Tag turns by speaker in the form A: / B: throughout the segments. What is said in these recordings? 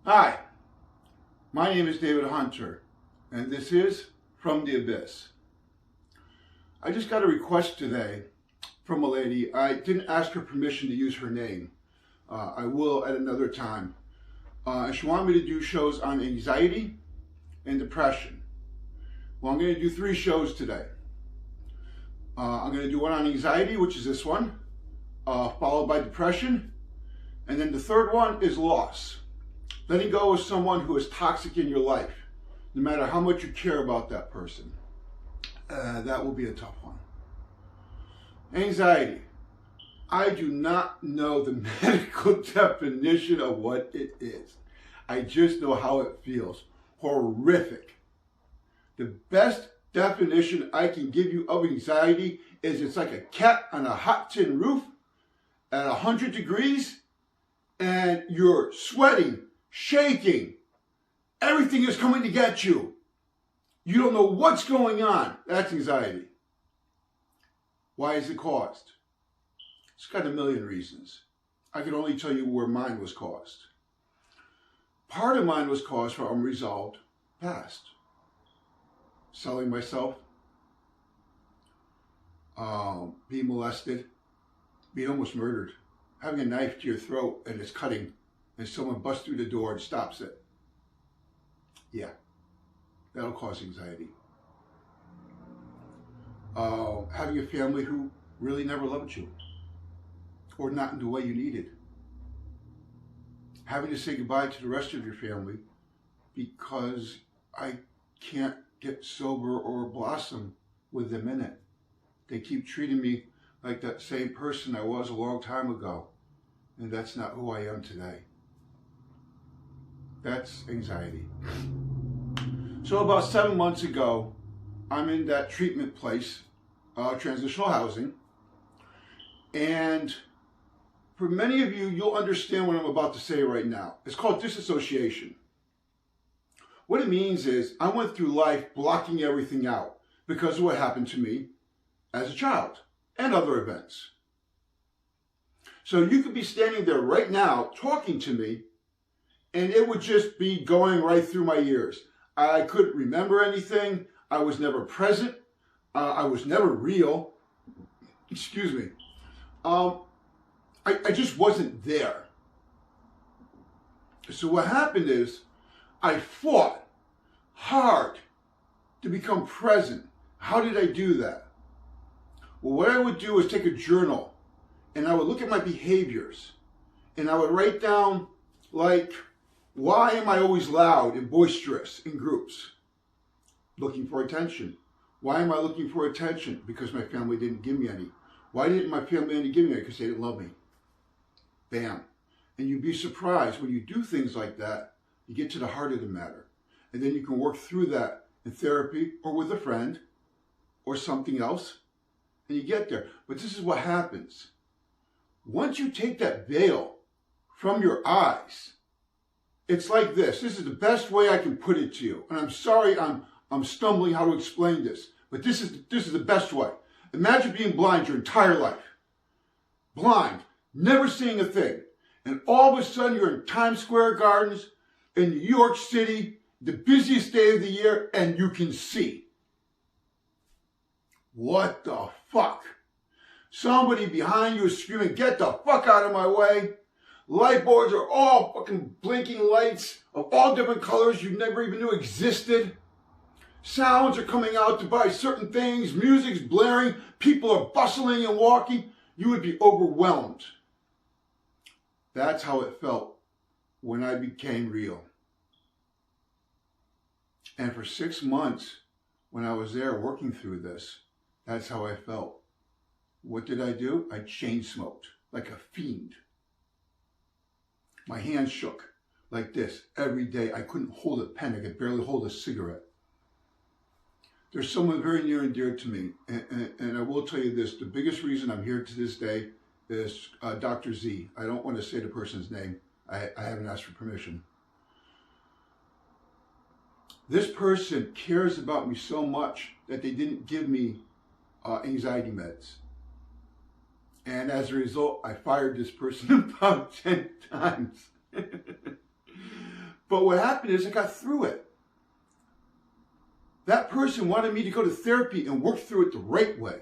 A: Hi, my name is David Hunter, and this is From the Abyss. I just got a request today from a lady. I didn't ask her permission to use her name. I will at another time. She wanted me to do shows on anxiety and depression. Well, I'm going to do 3 shows today. I'm going to do one on anxiety, which is this one, followed by depression, and then the third one is loss. Letting go of someone who is toxic in your life, no matter how much you care about that person. That will be a tough one. Anxiety. I do not know the medical definition of what it is. I just know how it feels. Horrific. The best definition I can give you of anxiety is it's like a cat on a hot tin roof at 100 degrees and you're sweating, shaking. Everything is coming to get you. You don't know what's going on. That's anxiety. Why is it caused? It's got a million reasons. I can only tell you where mine was caused. Part of mine was caused from unresolved past. Selling myself, being molested, being almost murdered, having a knife to your throat and it's cutting, and someone busts through the door and stops it. Yeah, that'll cause anxiety. Having a family who really never loved you, or not in the way you needed. Having to say goodbye to the rest of your family because I can't get sober or blossom with them in it. They keep treating me like that same person I was a long time ago, and that's not who I am today. That's anxiety. So about 7 months ago, I'm in that treatment place, transitional housing, and for many of you, you'll understand what I'm about to say right now. It's called disassociation. What it means is I went through life blocking everything out because of what happened to me as a child and other events. So you could be standing there right now talking to me and it would just be going right through my ears. I couldn't remember anything. I was never present. I was never real. Excuse me. I just wasn't there. So what happened is I fought hard to become present. How did I do that? Well, what I would do is take a journal and I would look at my behaviors and I would write down, like, why am I always loud and boisterous in groups? Looking for attention. Why am I looking for attention? Because my family didn't give me any. Why didn't my family give me any? Because they didn't love me. Bam. And you'd be surprised when you do things like that, you get to the heart of the matter. And then you can work through that in therapy or with a friend or something else, and you get there. But this is what happens. Once you take that veil from your eyes, it's like this. This is the best way I can put it to you. And I'm sorry I'm stumbling how to explain this, but this is the best way. Imagine being blind your entire life. Blind, never seeing a thing. And all of a sudden you're in Times Square Gardens in New York City, the busiest day of the year, and you can see. What the fuck? Somebody behind you is screaming, get the fuck out of my way. Light boards are all fucking blinking lights of all different colors you never even knew existed. Sounds are coming out to buy certain things. Music's blaring. People are bustling and walking. You would be overwhelmed. That's how it felt when I became real. And for 6 months, when I was there working through this, that's how I felt. What did I do? I chain smoked like a fiend. My hands shook like this every day. I couldn't hold a pen. I could barely hold a cigarette. There's someone very near and dear to me, and I will tell you this, the biggest reason I'm here to this day is Dr. Z. I don't want to say the person's name. I haven't asked for permission. This person cares about me so much that they didn't give me anxiety meds. And as a result, I fired this person about 10 times. But what happened is I got through it. That person wanted me to go to therapy and work through it the right way.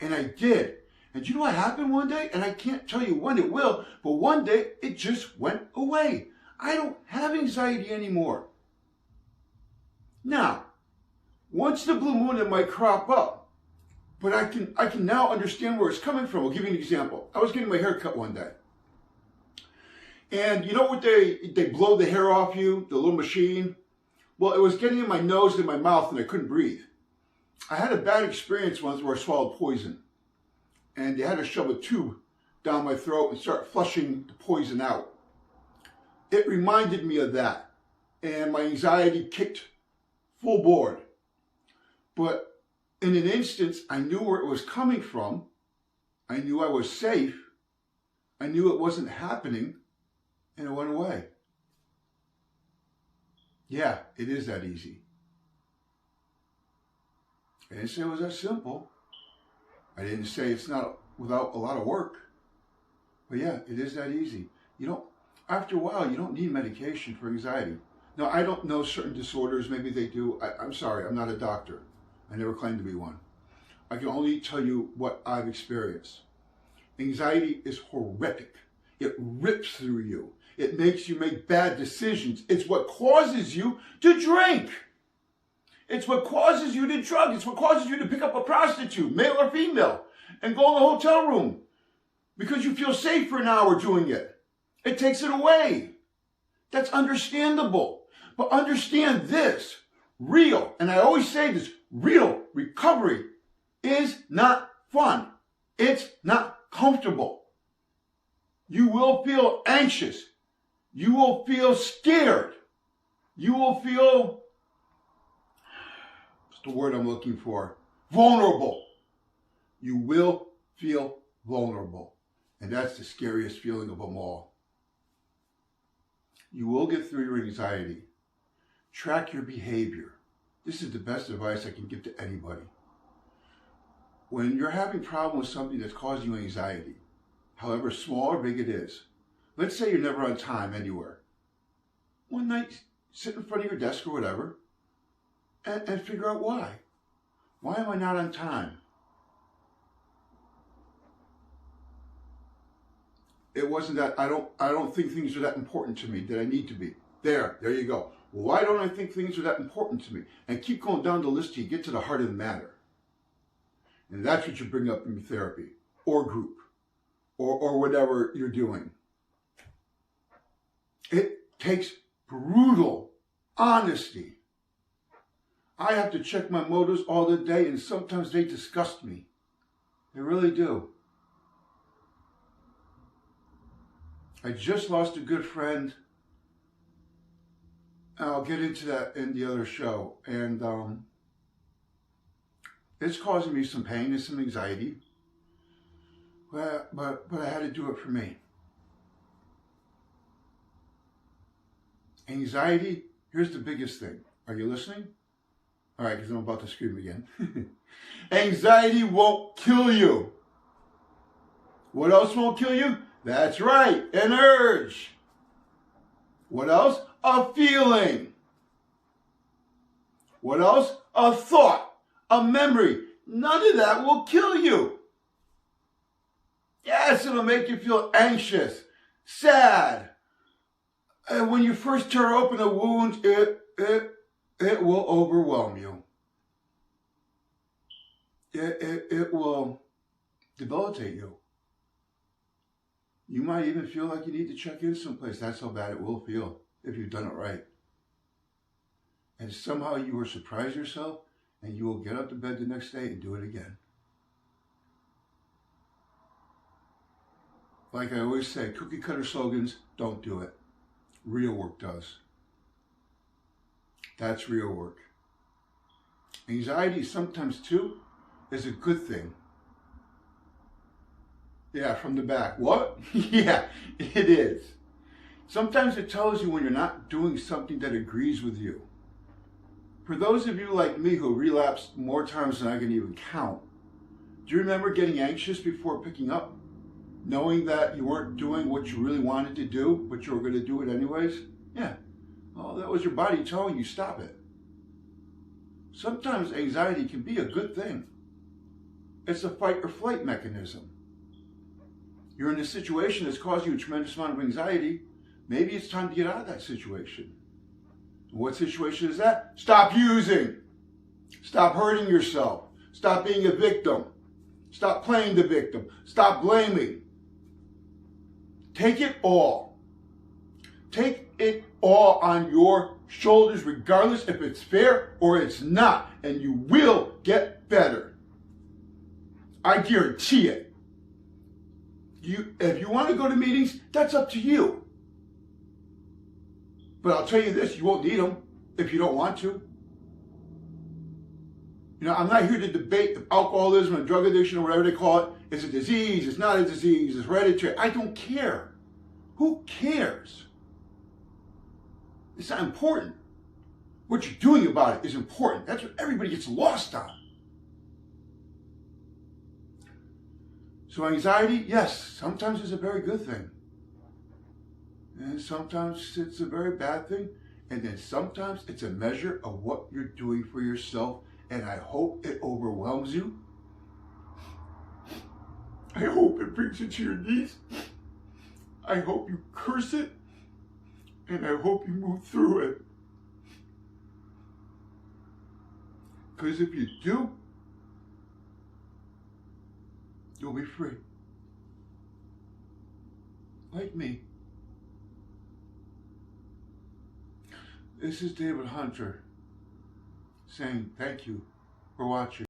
A: And I did. And you know what happened one day? And I can't tell you when it will, but one day it just went away. I don't have anxiety anymore. Now, once the blue moon, it might crop up, but I can now understand where it's coming from. I'll give you an example. I was getting my hair cut one day. And you know what they blow the hair off you, the little machine? Well, it was getting in my nose and my mouth and I couldn't breathe. I had a bad experience once where I swallowed poison. And they had to shove a tube down my throat and start flushing the poison out. It reminded me of that. And my anxiety kicked full board. But in an instance, I knew where it was coming from. I knew I was safe. I knew it wasn't happening. And it went away. Yeah, it is that easy. I didn't say it was that simple. I didn't say it's not without a lot of work. But yeah, it is that easy. After a while, you don't need medication for anxiety. Now, I don't know certain disorders. Maybe they do. I'm sorry, I'm not a doctor. I never claimed to be one. I can only tell you what I've experienced. Anxiety is horrific. It rips through you. It makes you make bad decisions. It's what causes you to drink. It's what causes you to drug. It's what causes you to pick up a prostitute, male or female, and go in the hotel room because you feel safe for an hour doing it. It takes it away. That's understandable. But understand this, real, and I always say this, real recovery is not fun. It's not comfortable. You will feel anxious. You will feel scared. You will feel, what's the word I'm looking for? Vulnerable. You will feel vulnerable. And that's the scariest feeling of them all. You will get through your anxiety. Track your behavior. This is the best advice I can give to anybody. When you're having problems with something that's causing you anxiety, however small or big it is, let's say you're never on time anywhere. One night, sit in front of your desk or whatever, and figure out why. Why am I not on time? It wasn't that I don't think things are that important to me that I need to be. There you go. Why don't I think things are that important to me? And keep going down the list till you get to the heart of the matter. And that's what you bring up in therapy or group or whatever you're doing. It takes brutal honesty. I have to check my motives all the day, and sometimes they disgust me. They really do. I just lost a good friend. I'll get into that in the other show. And it's causing me some pain and some anxiety. But I had to do it for me. Anxiety, here's the biggest thing. Are you listening? All right, because I'm about to scream again. Anxiety won't kill you. What else won't kill you? That's right, an urge. What else? A feeling. What else? A thought, a memory. None of that will kill you. Yes, it'll make you feel anxious, sad. And when you first tear open a wound, it will overwhelm you. It will debilitate you. You might even feel like you need to check in someplace. That's how bad it will feel if you've done it right. And somehow you will surprise yourself and you will get up to bed the next day and do it again. Like I always say, cookie cutter slogans don't do it. Real work does. That's real work. Anxiety sometimes too is a good thing. Yeah, from the back. What? Yeah, it is. Sometimes it tells you when you're not doing something that agrees with you. For those of you like me who relapsed more times than I can even count, do you remember getting anxious before picking up? Knowing that you weren't doing what you really wanted to do, but you were going to do it anyways? Yeah. Well, that was your body telling you stop it. Sometimes anxiety can be a good thing. It's a fight or flight mechanism. You're in a situation that's causing you a tremendous amount of anxiety. Maybe it's time to get out of that situation. What situation is that? Stop using. Stop hurting yourself. Stop being a victim. Stop playing the victim. Stop blaming. Take it all. Take it all on your shoulders, regardless if it's fair or it's not, and you will get better. I guarantee it. If you want to go to meetings, that's up to you. But I'll tell you this, you won't need them if you don't want to. You know, I'm not here to debate if alcoholism and drug addiction or whatever they call it is a disease, it's not a disease, it's hereditary. I don't care. Who cares? It's not important. What you're doing about it is important. That's what everybody gets lost on. So anxiety, yes, sometimes it's a very good thing. And sometimes it's a very bad thing. And then sometimes it's a measure of what you're doing for yourself. And I hope it overwhelms you. I hope it brings you to your knees. I hope you curse it. And I hope you move through it. Because if you do, you'll be free. Like me. This is David Hunter saying thank you for watching.